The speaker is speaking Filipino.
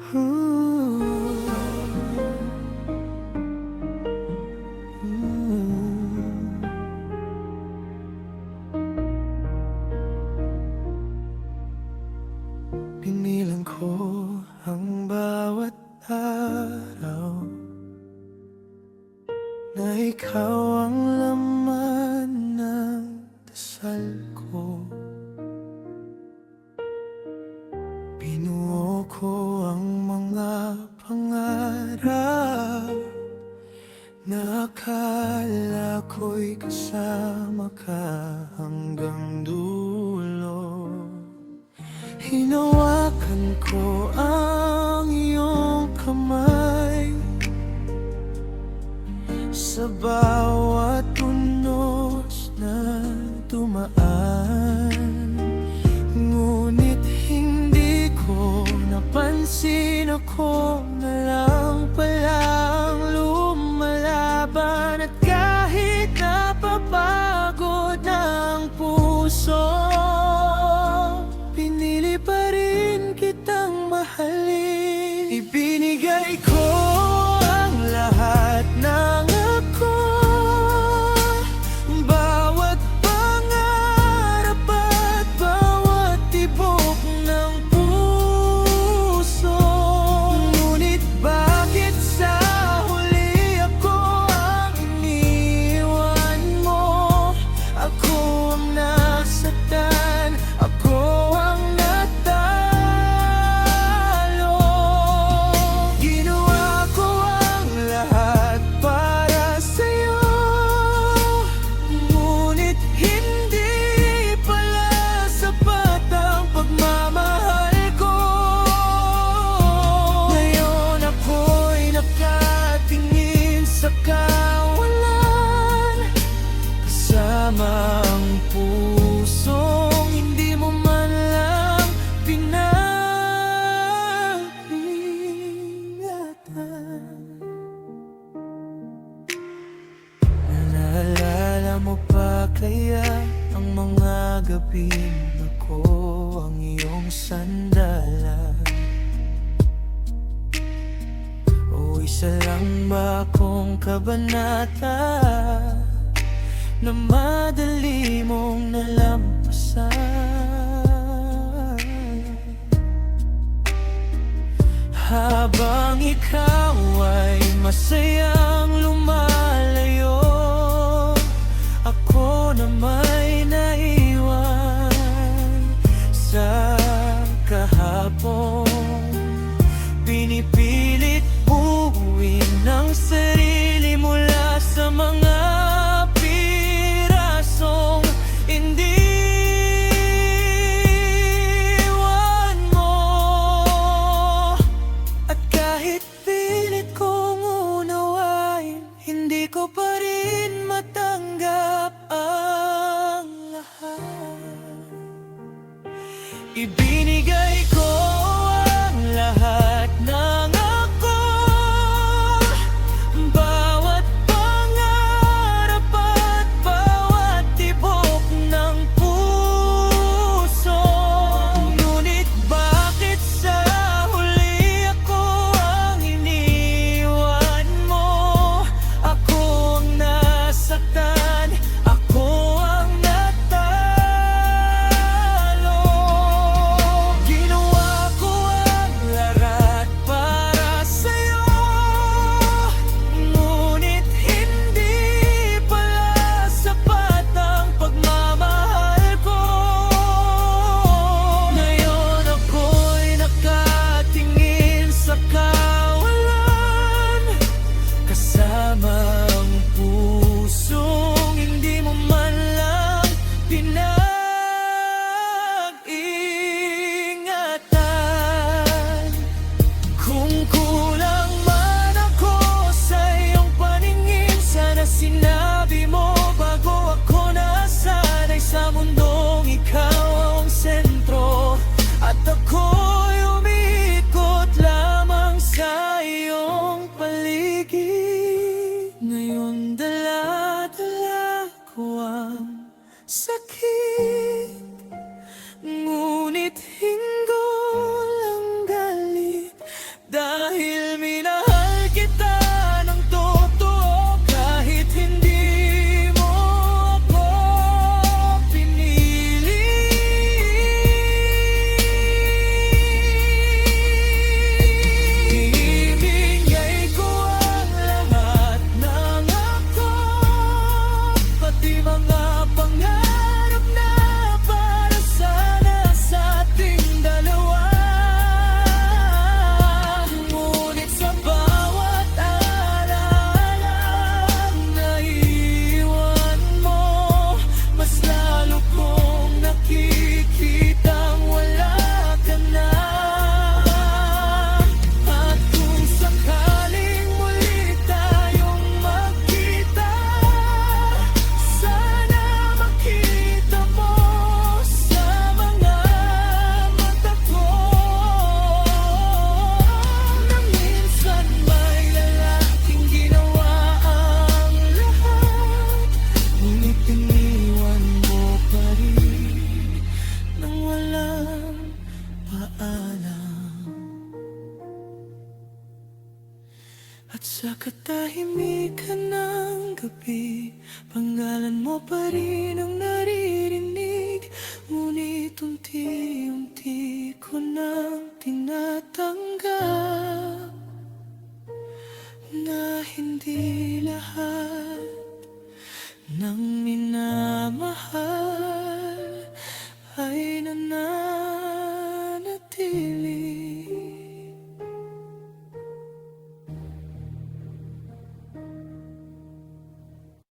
Pinilang ko ang bawat araw na ikaw ang laman ng dasal ko. Binuo ko ang mga pangarap na akala ko'y kasama ka hanggang dulo. Hinawakan ko ang iyong kamay sa bawat unos na dumaan. Ngunit hindi ko napansin, ako na lang palang lumalaban. At kahit napapagod ng puso, pinili pa rin kitang mahalin. Ibinigay ko ang lahat ng ako, bawat pangarap at bawat tibok ng puso. Ngunit bakit sa huli ako ang iniwan mo? Ako ang nasaktan, ako ang natalo. Ginawa ko ang lahat para sa'yo, ngunit hindi pala sapat ang pagmamahal ko. Ngayon ako'y nakatingin sa kawalan, kasama ang pusong hindi mo man lang pinag-ingatan. Naalala mo pa kaya ang mga gabing ako ang iyong sandalan? O isa lang ba akong kabanata na madali mong nalampasan? Habang ikaw ay masayang lumalayo, ako na may naiwan sa kahapon. Pinipilit buuin ng sarili mula sa mga pirasong iniwan mo. At kahit pilit kong unawain, hindi ko pa rin matanggap ang lahat. Ibinigay ko ang lahat ng ako, bawat pangarap at bawat tibok ng puso. Ngunit bakit sa huli ako ang iniwan mo? Ako ang nasaktan, ako ang natalo. Ginawa ko ang lahat para sa'yo, ngunit hindi pala sapat ang pagmamahal ko. Ngayon ako'y nakatingin sa kawalan, kasama ang pusong hindi mo man lang pinag-ingatan. Kung kulang man ako sa iyong paningin, sana sinabi mo bago ako nasanay sa mundong ikaw ang sentro. At ako'y umiikot lamang sa iyong paligid. Ngayon dala-dala ko ang sakit, ngunit hinggol ang galit Sa katahimikan ng gabi, pangalan mo pa rin ang naririnig. Ngunit unti-unti ko nang tinatanggap na hindi lahat ng